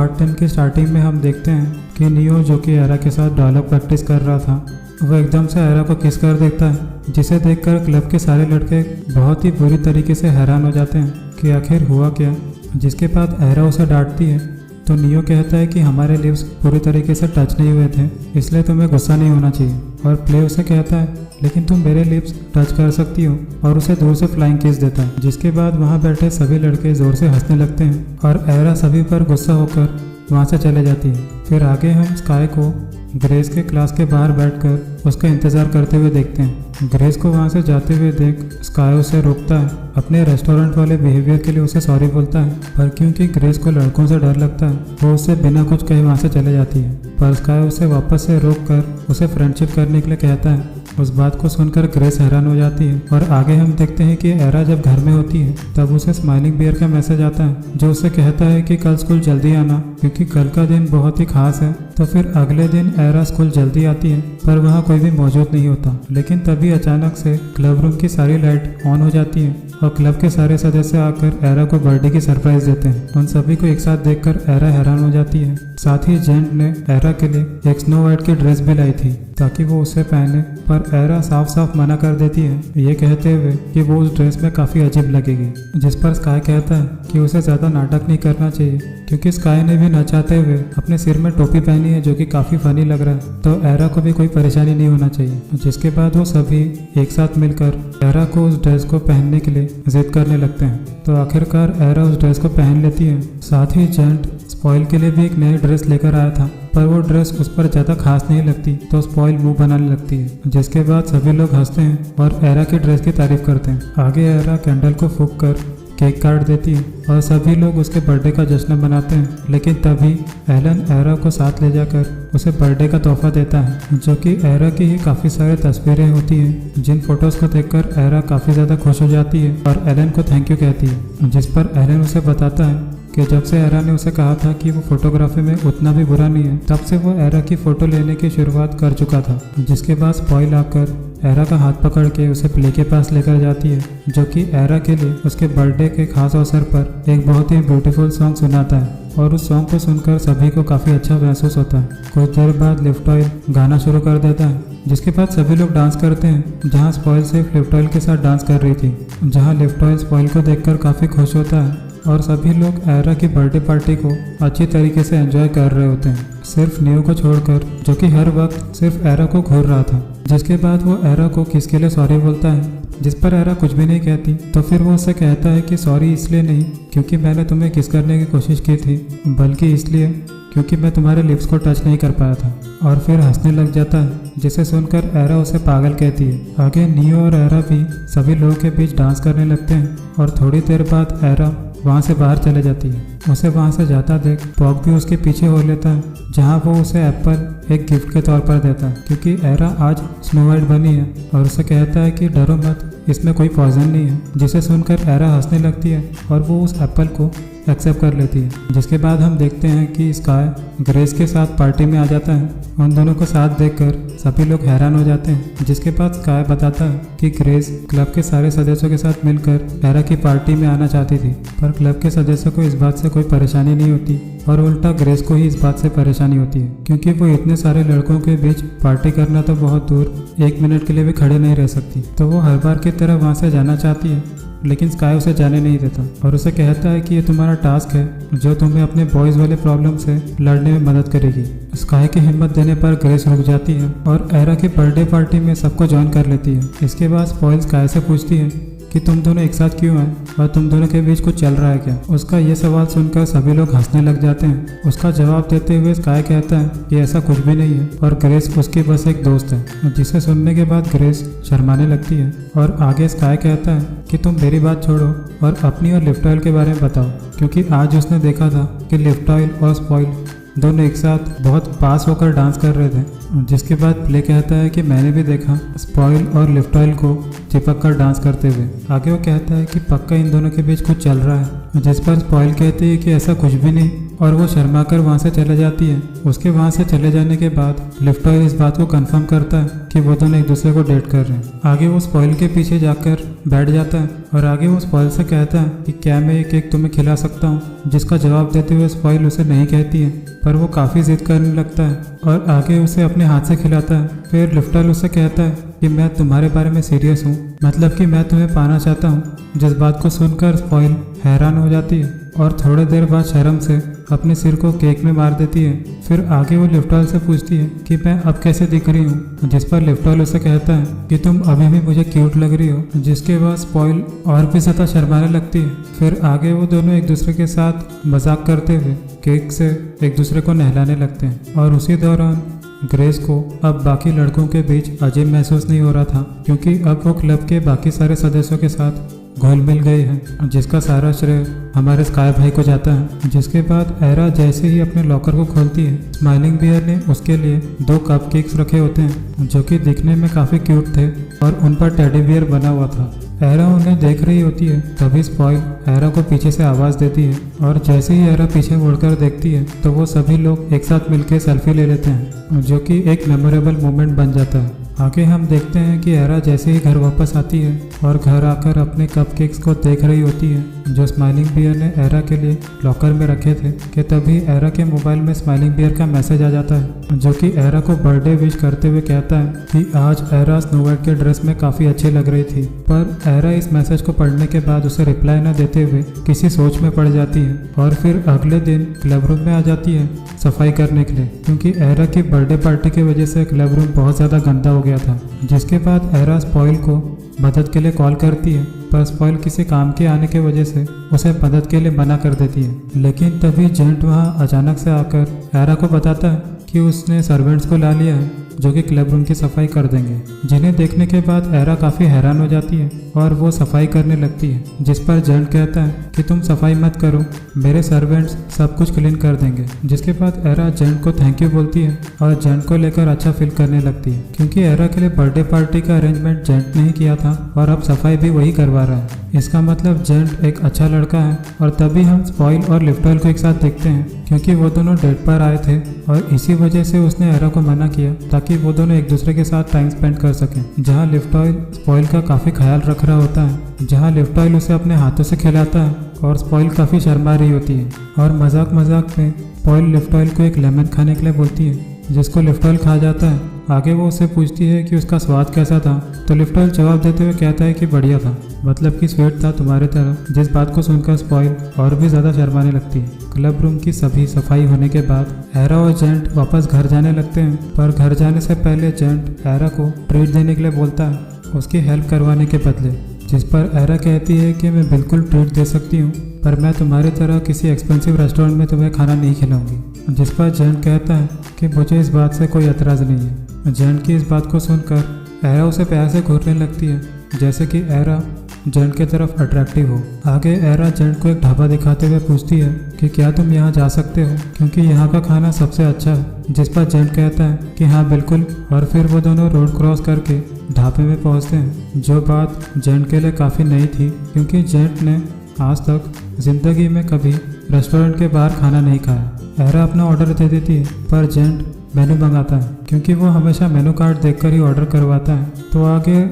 Part 10 की starting में हम देखते हैं कि नियो जो कि एरा के साथ डायलॉग प्रैक्टिस कर रहा था, वो एकदम से एरा को किस कर देखता है, जिसे देखकर क्लब के सारे लड़के बहुत ही बुरी तरीके से हैरान हो जाते हैं कि आखिर हुआ क्या। जिसके बाद एरा उसे डांटती है तो नियो कहता है कि हमारे लिप्स पूरी तरीके से टच नहीं हुए थे, इसलिए तुम्हें गुस्सा नहीं होना चाहिए। और प्ले उसे कहता है लेकिन तुम मेरे लिप्स टच कर सकती हो, और उसे दूर से फ्लाइंग किस देता है। जिसके बाद वहाँ बैठे सभी लड़के जोर से हंसने लगते हैं और एरा सभी पर गुस्सा होकर वहाँ से चले जाती है। फिर आगे हम स्काई को ग्रेस के क्लास के बाहर बैठकर उसका इंतज़ार करते हुए देखते हैं। ग्रेस को वहाँ से जाते हुए देख स्काई उसे रोकता है, अपने रेस्टोरेंट वाले बिहेवियर के लिए उसे सॉरी बोलता है, पर क्योंकि ग्रेस को लड़कों से डर लगता है वो उससे बिना कुछ कहे वहाँ से चले जाती है। पर स्काई उसे वापस से रोक कर उसे फ्रेंडशिप करने के लिए कहता है। उस बात को सुनकर ग्रेस हैरान हो जाती है और आगे हम देखते हैं कि एरा जब घर में होती है तब उसे स्माइलिंग बियर का मैसेज आता है जो उसे कहता है कि कल स्कूल जल्दी आना क्योंकि कल का दिन बहुत ही खास है। तो फिर अगले दिन एरा स्कूल जल्दी आती है पर वहाँ कोई भी मौजूद नहीं होता। लेकिन तभी अचानक से क्लब रूम की सारी लाइट ऑन हो जाती है और क्लब के सारे सदस्य आकर एरा को बर्थडे की सरप्राइज देते हैं। उन सभी को एक साथ देखकर एरा हैरान हो जाती है। साथ ही जेंट ने एरा के लिए एक स्नो वाइट की ड्रेस भी लाई थी ताकि वो उसे पहने, पर एरा साफ साफ मना कर देती है, ये कहते हुए कि वो उस ड्रेस में काफ़ी अजीब लगेगी। जिस पर स्काई कहता है कि उसे ज़्यादा नाटक नहीं करना चाहिए क्योंकि स्काई ने भी न चाहते हुए अपने सिर में टोपी पहनी है जो कि काफ़ी फनी लग रहा है, तो एरा को भी कोई परेशानी नहीं होना चाहिए। जिसके बाद वो सभी एक साथ मिलकर एरा को उस ड्रेस को पहनने के लिए जिद करने लगते हैं। तो आखिरकार एरा उस ड्रेस को पहन लेती है। साथ ही जेंट स्पॉइल के लिए भी एक नई ड्रेस लेकर आया था पर वो ड्रेस उस पर ज़्यादा खास नहीं लगती तो स्पॉइल मुंह बनाने लगती है। जिसके बाद सभी लोग हंसते हैं और एरा की ड्रेस की तारीफ करते हैं। आगे एरा कैंडल को फूंक कर केक काट देती है और सभी लोग उसके बर्थडे का जश्न मनाते हैं। लेकिन तभी एलन एरा को साथ ले जाकर उसे बर्थडे का तोहफा देता है जो कि एरा की ही काफ़ी सारी तस्वीरें होती हैं, जिन फोटोज़ को देखकर एरा काफ़ी ज़्यादा खुश हो जाती है और एलन को थैंक यू कहती है। जिस पर एलन उसे बताता है कि जब से एरा ने उसे कहा था कि वो फोटोग्राफी में उतना भी बुरा नहीं है तब से वो एरा की फ़ोटो लेने की शुरुआत कर चुका था। जिसके बाद स्पॉइल आकर एरा का हाथ पकड़ के उसे प्ले के पास लेकर जाती है जो कि एरा के लिए उसके बर्थडे के खास अवसर पर एक बहुत ही ब्यूटीफुल सॉन्ग सुनाता है और उस सॉन्ग को सुनकर सभी को काफ़ी अच्छा महसूस होता है। कुछ देर बाद लिफ्ट ऑयल गाना शुरू कर देता है जिसके बाद सभी लोग डांस करते हैं, जहां स्पॉइल सिर्फ लिफ्ट ऑयल के साथ डांस कर रही थी, जहां लिफ्ट ऑयल स्पॉइल को देखकर काफ़ी खुश होता है और सभी लोग एरा की बर्थडे पार्टी को अच्छी तरीके से एंजॉय कर रहे होते हैं, सिर्फ नियो को छोड़कर जो कि हर वक्त सिर्फ एरा को घूर रहा था। जिसके बाद वो एरा को किस के लिए सॉरी बोलता है, जिस पर एरा कुछ भी नहीं कहती। तो फिर वो उससे कहता है कि सॉरी इसलिए नहीं क्योंकि मैंने तुम्हें किस करने की कोशिश की थी, बल्कि इसलिए क्योंकि मैं तुम्हारे लिप्स को टच नहीं कर पाया था। और फिर हंसने लग जाता है जिसे सुनकर एरा उसे पागल कहती है। आगे नियो और एरा भी सभी लोगों के बीच डांस करने लगते हैं और थोड़ी देर बाद एरा वहाँ से बाहर चले जाती है। उसे वहाँ से जाता देख पॉक भी उसके पीछे हो लेता है, जहाँ वो उसे एप्पल एक गिफ्ट के तौर पर देता है क्योंकि एरा आज स्नो वाइट बनी है और उसे कहता है कि डरो मत, इसमें कोई पॉइजन नहीं है। जिसे सुनकर एरा हंसने लगती है और वो उस एप्पल को एक्सेप्ट कर लेती है। जिसके बाद हम देखते हैं कि स्काई ग्रेस के साथ पार्टी में आ जाता है। उन दोनों को साथ देखकर सभी लोग हैरान हो जाते हैं। जिसके बाद स्काई बताता है कि ग्रेस क्लब के सारे सदस्यों के साथ मिलकर एरा की पार्टी में आना चाहती थी, पर क्लब के सदस्यों को इस बात से कोई परेशानी नहीं होती और उल्टा ग्रेस को ही इस बात से परेशानी होती है क्योंकि वो इतने सारे लड़कों के बीच पार्टी करना तो बहुत दूर 1 मिनट के लिए भी खड़े नहीं रह सकती। तो वो हर बार की तरह वहाँ से जाना चाहती है, लेकिन स्काई उसे जाने नहीं देता और उसे कहता है कि ये तुम्हारा टास्क है जो तुम्हें अपने बॉयज़ वाले प्रॉब्लम से लड़ने में मदद करेगी। स्काई की हिम्मत देने पर ग्रेस रुक जाती है और एरा की बर्थडे पार्टी में सबको ज्वाइन कर लेती है। इसके बाद स्पॉइल स्काई से पूछती है कि तुम दोनों एक साथ क्यों हैं और तुम दोनों के बीच कुछ चल रहा है क्या। उसका ये सवाल सुनकर सभी लोग हंसने लग जाते हैं। उसका जवाब देते हुए स्काई कहता है कि ऐसा कुछ भी नहीं है और ग्रेस उसकी बस एक दोस्त है। जिसे सुनने के बाद ग्रेस शर्माने लगती है और आगे स्काई कहता है कि तुम मेरी बात छोड़ो और अपनी और लिफ्ट ऑयल के बारे में बताओ, क्योंकि आज उसने देखा था कि लिफ्ट ऑयल और स्पॉइल दोनों एक साथ बहुत पास होकर डांस कर रहे थे। जिसके बाद प्ले कहता है कि मैंने भी देखा स्पॉइल और लिफ्ट ऑयल को चिपक कर डांस करते हुए। आगे वो कहता है कि पक्का इन दोनों के बीच कुछ चल रहा है, जिस पर स्पॉइल कहती है कि ऐसा कुछ भी नहीं और वो शर्मा कर वहाँ से चले जाती है। उसके वहाँ से चले जाने के बाद लिफ्ट ऑयल इस बात को कंफर्म करता है कि वो दोनों एक दूसरे को डेट कर रहे हैं। आगे वो स्पॉइल के पीछे जाकर बैठ जाता है और आगे वो स्पॉइल से कहता है कि क्या मैं ये केक तुम्हें खिला सकता हूँ, जिसका जवाब देते हुए स्पॉइल उसे नहीं कहती है, पर वो काफ़ी जिद करने लगता है और आगे उसे अपने हाथ से खिलाता है। फिर लिफ्ट ऑयल उससे कहता है कि मैं तुम्हारे बारे में सीरियस हूँ, मतलब कि मैं तुम्हें पाना चाहता हूँ। जिस बात को सुनकर स्पॉइल हैरान हो जाती है और थोड़ी देर बाद शर्म से अपने सिर को केक में मार देती है। फिर आगे वो लिफ्ट ऑयल से पूछती है कि मैं अब कैसे दिख रही हूँ, जिस पर लिफ्ट ऑयल उसे कहता है कि तुम अभी भी मुझे क्यूट लग रही हो, जिसके बाद स्पॉइल और भी ज़्यादा शर्माने लगती है। फिर आगे वो दोनों एक दूसरे के साथ मजाक करते हुए केक से एक दूसरे को नहलाने लगते हैं और उसी दौरान ग्रेस को अब बाकी लड़कों के बीच अजीब महसूस नहीं हो रहा था, क्योंकि अब वो क्लब के बाकी सारे सदस्यों के साथ घुल मिल गए हैं, जिसका सारा श्रेय हमारे स्काई भाई को जाता है। जिसके बाद एरा जैसे ही अपने लॉकर को खोलती है, स्माइलिंग बियर ने उसके लिए 2 कपकेक्स रखे होते हैं जो कि दिखने में काफ़ी क्यूट थे और उन पर टेडी बियर बना हुआ था। एरा उन्हें देख रही होती है, तभी स्पॉइल एरा को पीछे से आवाज़ देती है और जैसे ही एरा पीछे मुड़कर देखती है तो वो सभी लोग एक साथ मिलकर सेल्फी ले लेते हैं, जो कि एक मेमोरेबल मोमेंट बन जाता है। आगे हम देखते हैं कि एरा जैसे ही घर वापस आती है और घर आकर अपने कपकेक्स को देख रही होती है जो स्माइलिंग बियर ने एरा के लिए लॉकर में रखे थे, कि तभी एरा के मोबाइल में स्माइलिंग बियर का मैसेज आ जाता है, जो कि एरा को बर्थडे विश करते हुए कहता है कि आज एरा स्नो वाइट के ड्रेस में काफ़ी अच्छी लग रही थी। पर एरा इस मैसेज को पढ़ने के बाद उसे रिप्लाई न देते हुए किसी सोच में पड़ जाती है और फिर अगले दिन क्लब रूम में आ जाती है सफाई करने के लिए, क्योंकि एरा की बर्थडे पार्टी की वजह से क्लब रूम बहुत ज़्यादा गंदा हो गया था। जिसके बाद एरा स्पॉइल को मदद के लिए कॉल करती है, पर स्पॉइल किसी काम के आने की वजह से उसे मदद के लिए मना कर देती है। लेकिन तभी जेंट वहाँ अचानक से आकर एरा को बताता है कि उसने सर्वेंट्स को ला लिया है जो कि क्लब रूम की सफाई कर देंगे। जिन्हें देखने के बाद एरा काफ़ी हैरान हो जाती है और वो सफाई करने लगती है, जिस पर जेंट कहता है कि तुम सफाई मत करो, मेरे सर्वेंट्स सब कुछ क्लीन कर देंगे। जिसके बाद एरा जेंट को थैंक यू बोलती है और जेंट को लेकर अच्छा फील करने लगती है, क्योंकि एरा के लिए बर्थडे पार्टी का अरेंजमेंट जेंट ने ही किया था और अब सफाई भी वही करवा रहा है। इसका मतलब जेंट एक अच्छा लड़का है। और तभी हम स्पॉइल और लिफ्ट ऑयल को एक साथ देखते हैं, क्योंकि वो दोनों डेट पर आए थे और इसी वजह से उसने एरा को मना किया ताकि वो दोनों एक दूसरे के साथ टाइम स्पेंड कर सकें। जहाँ लिफ्ट ऑयल स्पॉइल का काफ़ी ख्याल रख रहा होता है, जहाँ लिफ्ट ऑयल उसे अपने हाथों से खिलाता है और स्पॉइल काफ़ी शर्मा रही होती है और मजाक मजाक में स्पॉइल लिफ्ट ऑयल को एक लेमन खाने के लिए बोलती है, जिसको लिफ्ट ऑयल खा जाता है। आगे वो उससे पूछती है कि उसका स्वाद कैसा था, तो लिफ्ट ऑयल जवाब देते हुए कहता है कि बढ़िया था, मतलब कि स्वीट था तुम्हारे तरह। जिस बात को सुनकर स्पॉइल और भी ज़्यादा शर्माने लगती है। क्लब रूम की सभी सफाई होने के बाद एरा और जेंट वापस घर जाने लगते हैं, पर घर जाने से पहले जेंट एरा को ट्रीट देने के लिए बोलता है, उसकी हेल्प करवाने के बदले। जिस पर एरा कहती है कि मैं बिल्कुल ट्रीट दे सकती हूँ, पर मैं तुम्हारी तरह किसी एक्सपेंसिव रेस्टोरेंट में तुम्हें खाना नहीं खिलाऊंगी। जिस पर जेंट कहता है कि मुझे इस बात से कोई एतराज़ नहीं है। जेंट की इस बात को सुनकर एरा उसे प्यार से घूरने लगती है, जैसे कि एरा जेंट की तरफ अट्रैक्टिव हो। आगे एरा जेंट को एक ढाबा दिखाते हुए पूछती है कि क्या तुम यहाँ जा सकते हो, क्योंकि यहाँ का खाना सबसे अच्छा है। जिस पर जेंट कहता है कि हाँ बिल्कुल, और फिर वो दोनों रोड क्रॉस करके ढाबे में पहुँचते हैं, जो बात जेंट के लिए काफ़ी नई थी, क्योंकि जेंट ने आज तक ज़िंदगी में कभी रेस्टोरेंट के बाहर खाना नहीं खाया। एरा अपना ऑर्डर दे देती है, पर जेंट मेनू मंगाता है, क्योंकि वो हमेशा मेनू कार्ड देखकर ही ऑर्डर करवाता है। तो आगे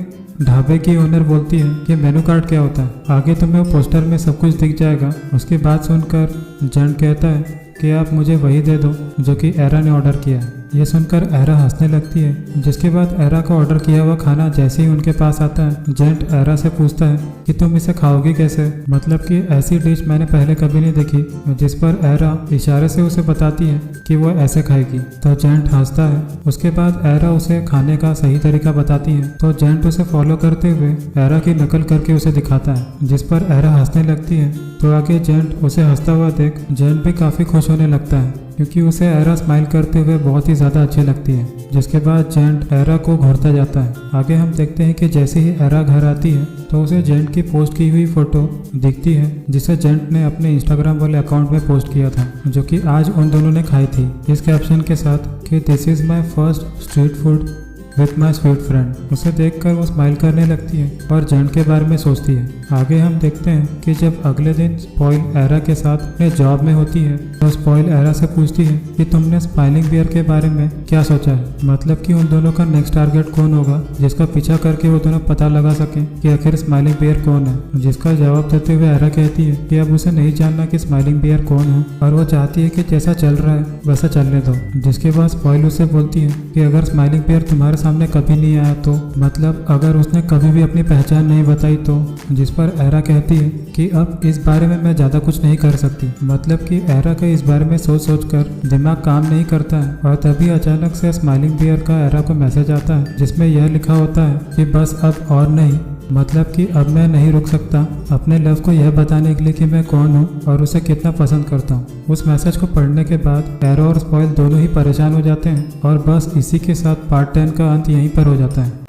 ढाबे की ओनर बोलती है कि मेनू कार्ड क्या होता है, आगे तुम्हें वो पोस्टर में सब कुछ दिख जाएगा। उसकी बात सुनकर जेंट कहता है कि आप मुझे वही दे दो जो कि एरा ने ऑर्डर किया है। ये सुनकर एरा हंसने लगती है। जिसके बाद एरा का ऑर्डर किया हुआ खाना जैसे ही उनके पास आता है, जेंट एरा से पूछता है कि तुम इसे खाओगी कैसे, मतलब कि ऐसी डिश मैंने पहले कभी नहीं देखी। जिस पर एरा इशारे से उसे बताती है कि वो ऐसे खाएगी, तो जेंट हंसता है। उसके बाद एरा उसे खाने का सही तरीका बताती है, तो जेंट उसे फॉलो करते हुए एरा की नकल करके उसे दिखाता है, जिस पर एरा हंसने लगती है। तो आगे जेंट उसे हंसता हुआ देख जेंट भी काफ़ी खुश होने लगता है, क्योंकि उसे एरा स्माइल करते हुए बहुत ही ज़्यादा अच्छी लगती है। जिसके बाद जेंट एरा को घूरता जाता है। आगे हम देखते हैं कि जैसे ही एरा घर आती है तो उसे जेंट की पोस्ट की हुई फोटो दिखती है, जिसे जेंट ने अपने इंस्टाग्राम वाले अकाउंट में पोस्ट किया था, जो कि आज उन दोनों ने खाई थी, इस कैप्शन के साथ कि this is my first street food with my sweet friend. उसे देखकर वो स्माइल करने लगती है और जेंट के बारे में सोचती है। आगे हम देखते हैं कि जब अगले दिन स्पॉइल एरा के साथ अपने जॉब में होती है तो स्पॉइल एरा से पूछती है कि तुमने स्माइलिंग बियर के बारे में क्या सोचा है, मतलब कि उन दोनों का नेक्स्ट टारगेट कौन होगा जिसका पीछा करके वो दोनों पता लगा सके कि आखिर स्माइलिंग बियर कौन है। जिसका जवाब देते हुए एरा कहती है कि अब उसे नहीं जानना कि स्माइलिंग बियर कौन है और वो चाहती है कि जैसा चल रहा है वैसा चलने दो। जिसके बाद स्पॉइल उससे बोलती है कि अगर स्माइलिंग बियर तुम्हारे सामने कभी नहीं आया तो, मतलब अगर उसने कभी भी अपनी पहचान नहीं बताई तो। जिस पर एरा कहती है कि अब इस बारे में मैं ज्यादा कुछ नहीं कर सकती, मतलब कि एरा का इस बारे में सोच सोच कर दिमाग काम नहीं करता है। और तभी अचानक से स्माइलिंग बियर का एरा को मैसेज आता है जिसमें यह लिखा होता है कि बस अब और नहीं, मतलब कि अब मैं नहीं रुक सकता अपने लव को यह बताने के लिए कि मैं कौन हूँ और उसे कितना पसंद करता हूँ। उस मैसेज को पढ़ने के बाद एरा और स्पॉइल दोनों ही परेशान हो जाते हैं और बस इसी के साथ पार्ट 10 का अंत यहीं पर हो जाता है।